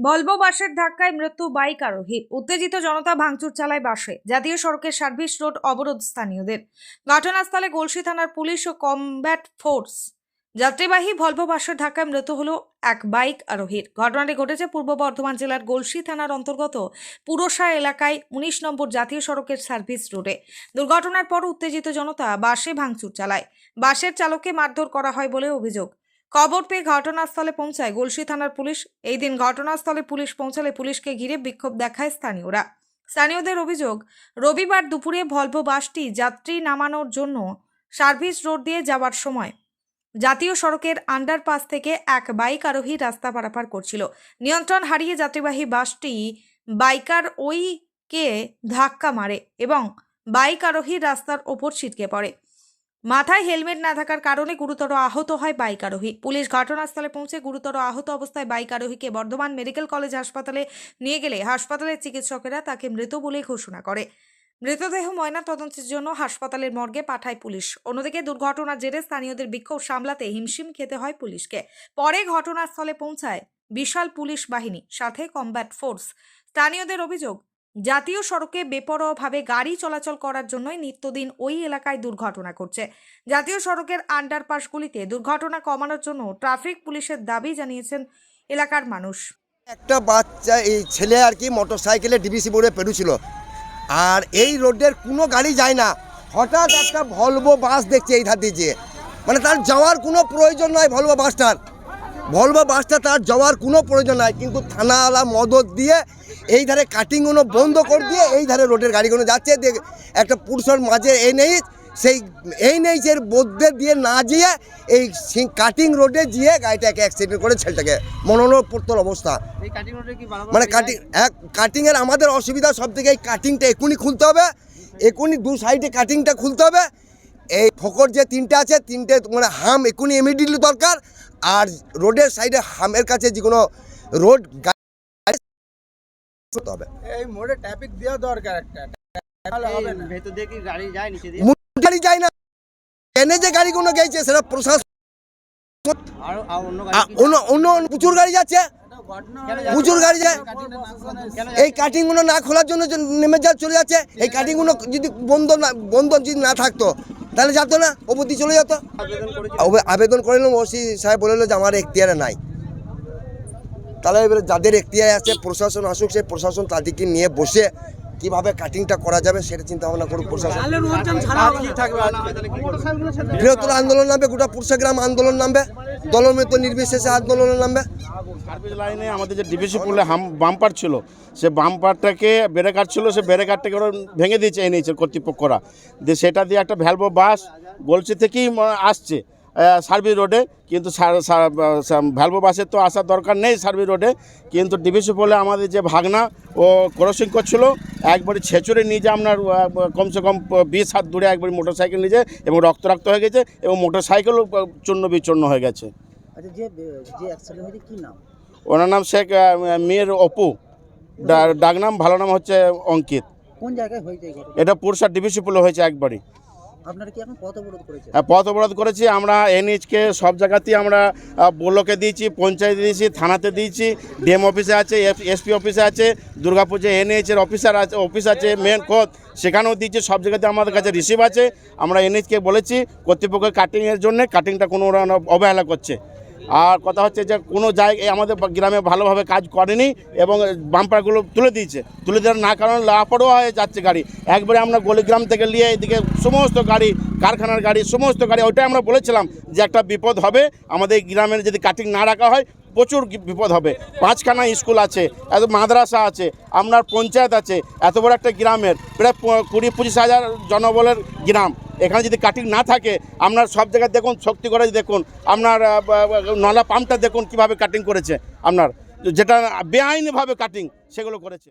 Volvo বাসের ধাক্কায় মৃত্যু বাইক আরোহীর। উত্তেজিত জনতা ভাঙচুর চালায় বাসে। জাতীয় সড়কের সার্ভিস রোড অবরোধ স্থানীয়দের। ঘটনাস্থলে গলসি থানার পুলিশ ও কমব্যাট ফোর্স। যাত্রীবাহী ভলভো বাসের ধাক্কায় মৃত্যু হলো এক বাইক আরোহীর। ঘটনাটি ঘটেছে পূর্ব বর্ধমান জেলার গলসি থানার অন্তর্গত পুরসা এলাকায় 19 নম্বর জাতীয় সড়কের সার্ভিস রোডে। দুর্ঘটনার পর উত্তেজিত জনতা বাসে ভাঙচুর চালায়। বাসের চালককে মারধর করা হয় বলে অভিযোগ। খবর পেয়ে ঘটনাস্থলে পৌঁছায় গলসি থানার পুলিশ। এই দিন ঘটনাস্থলে পুলিশ পৌঁছালে পুলিশকে ঘিরে বিক্ষোভ দেখায় স্থানীয়রা। স্থানীয়দের অভিযোগ, রবিবার দুপুরে ভলভো বাসটি যাত্রী নামানোর জন্য সার্ভিস রোড দিয়ে যাওয়ার সময় জাতীয় সড়কের আন্ডারপাস থেকে এক বাইক আরোহী রাস্তা পারাপার করছিল। নিয়ন্ত্রণ হারিয়ে যাত্রীবাহী বাসটি বাইকার ওইকে ধাক্কা মারে এবং বাইক আরোহী রাস্তার ওপর ছিটকে পড়ে। মাথায় হেলমেট না থাকার কারণে গুরুতর আহত হয় বাইক আরোহী। পুলিশ ঘটনাস্থলে পৌঁছে গুরুতর আহত অবস্থায় বাইক আরোহীকে বর্ধমান মেডিকেল কলেজ হাসপাতালে নিয়ে গেলে হাসপাতালের চিকিৎসকেরা তাকে মৃত বলে ঘোষণা করে। মৃতদেহ ময়নাতদন্তের জন্য হাসপাতালের মর্গে পাঠায় পুলিশ। অন্যদিকে দুর্ঘটনার জেরে স্থানীয়দের বিক্ষোভ সামলাতে হিমশিম খেতে হয় পুলিশকে। পরে ঘটনাস্থলে পৌঁছায় বিশাল পুলিশ বাহিনী, সাথে কমব্যাট ফোর্স। স্থানীয়দের অভিযোগ, জাতীয় সড়কে বেপরোয়াভাবে গাড়ি চলাচল করার জন্যই নিত্যদিন ওই এলাকায় দুর্ঘটনা ঘটছে। জাতীয় সড়কের আন্ডারপাসগুলিতে দুর্ঘটনা কমানোর জন্য ট্রাফিক পুলিশের দাবি জানিয়েছেন এলাকার মানুষ। একটা বাচ্চা এই ছেলে আর কি মোটরসাইকেলে ডিবিসি বোর্ডে পেরুছিল, আর এই রোডের কোনো গাড়ি যায় না। হঠাৎ একটা ভলভো বাস দেখছে এই ধার দিয়ে, মানে তার যাওয়ার কোনো প্রয়োজন নয়। ভলভো বাসটা তার যাওয়ার কোনো প্রয়োজন নাই, কিন্তু থানাওয়ালা মদত দিয়ে এই ধারে কাটিংগুলো বন্ধ করে দিয়ে এই ধারে রোডের গাড়িগুলো যাচ্ছে। একটা পুরুষের মাঝে এই নেইচের মধ্যে দিয়ে না গিয়ে এই কাটিং রোডে গিয়ে গাড়িটাকে অ্যাক্সিডেন্ট করে ছেলেটাকে মনোনপত্তর অবস্থা। মানে কাটিংয়ের আমাদের অসুবিধা সব থেকে এই কাটিংটা এখনই খুলতে হবে, এখনই দু সাইডে কাটিংটা খুলতে হবে। এই ফোকর যে তিনটে আছে, তিনটে মানে হাম এখনই ইমিডিয়েটলি দরকার। আর রোডের সাইডে হামের কাছে যে কোনো রোড হবে, এই মোড়ে ট্রাফিক দেওয়া দরকার। একটা ভেতর দিয়ে কি গাড়ি যায়, নিচে দিয়ে গাড়ি যায় না। এনে যে গাড়িগুলো গেছে সেটা প্রশাসন, অন্য প্রচুর গাড়ি যাচ্ছে, প্রচুর গাড়ি যায়। এই কাটিংগুলো না খোলার জন্য নেমে চলে যাচ্ছে। এই কাটিংগুলো যদি বন্ধ যদি না থাকতো তাহলে যাতো না, ওপর দিয়ে চলে যেত। আবেদন করলাম, ওসি সাহেব বললো যে আমার এখতিয়ারে নাই। তাহলে এবারে যাদের এখতিয়ারে আছে প্রশাসন আসুক, সেই প্রশাসন তাদেরকে নিয়ে বসে কিভাবে কাটিংটা করা যাবে সেটা চিন্তা ভাবনা করুক প্রশাসন। বৃহত্তর আন্দোলন নামবে, গোটা পুরসা গ্রাম আন্দোলন নামবে, দলমত নির্বিশেষে আন্দোলনে নামবে। সার্ভিস লাইনে আমাদের যে ডিবিসি পুলে বাম্পার ছিল, সে বাম্পারটাকে ব্যারিকেড ছিল, সে ব্যারিকেডটাকে ওরা ভেঙে দিয়েছে এনেছে কর্তৃপক্ষরা। দিয়ে সেটা দিয়ে একটা ভলভো বাস গলসি থেকেই আসছে সার্ভিস রোডে, কিন্তু ভলভো বাসের তো আসার দরকার নেই সার্ভিস রোডে, কিন্তু ডিবিসি পোলে আমাদের যে ভাগনা ও ক্রসিং করছিল, একবারে ছেঁচড়ে নিয়ে যে আপনার কমসে কম 20 হাত দূরে একবারে মোটরসাইকেল নিয়ে যায় এবং রক্ত হয়ে গেছে এবং মোটরসাইকেলও চূর্ণ বিচূর্ণ হয়ে গেছে। ওনার নাম শেখ মীর অপু, ডাকনাম ভালো নাম হচ্ছে অঙ্কিত। কোন জায়গায় হয়েছে? এটা পুরসা ডিবিসি পোলে হয়েছে একবারই। আপনারা কি এখন পথ অবরোধ করেছেন? হ্যাঁ, পথ অবরোধ করেছি আমরা। এনএইচকে সব জায়গাতেই আমরা ব্লকে দিয়েছি, পঞ্চায়েতে দিয়েছি, থানাতে দিয়েছি, ডিএম অফিসে আছে, এসপি অফিসে আছে, দুর্গাপুর যে এনএইচের অফিস আছে মেন খোদ, সেখানেও দিয়েছি। সব জায়গাতে আমাদের কাছে রিসিভ আছে। আমরা এনএইচকে বলেছি কর্তৃপক্ষের কাটিংয়ের জন্য, কাটিংটা কোনো ওরা অবহেলা করছে। আর কথা হচ্ছে যে কোনো জায়গায় আমাদের গ্রামে ভালোভাবে কাজ করেনি এবং বাম্পারগুলো তুলে দিয়েছে। তুলে দেওয়ার না কারণে লাপরোয়া হয়ে যাচ্ছে গাড়ি। একবারে আমরা গলিগ্রাম থেকে নিয়ে এদিকে সমস্ত গাড়ি, কারখানার গাড়ি, সমস্ত গাড়ি, ওইটাই আমরা বলেছিলাম যে একটা বিপদ হবে আমাদের গ্রামের যদি কাটিং না রাখা হয়, প্রচুর বিপদ হবে। 5খানা স্কুল আছে, এত মাদ্রাসা আছে, আপনার পঞ্চায়েত আছে, এত বড় একটা গ্রামের প্রায় 20-25 হাজার জনবলের গ্রাম। এখানে যদি কাটিং না থাকে, আপনার সব জায়গায় দেখুন, শক্তিগড়ে দেখুন, আপনার নলা পাম্পটা দেখুন কীভাবে কাটিং করেছে, আপনার যেটা বেআইনিভাবে কাটিং সেগুলো করেছে।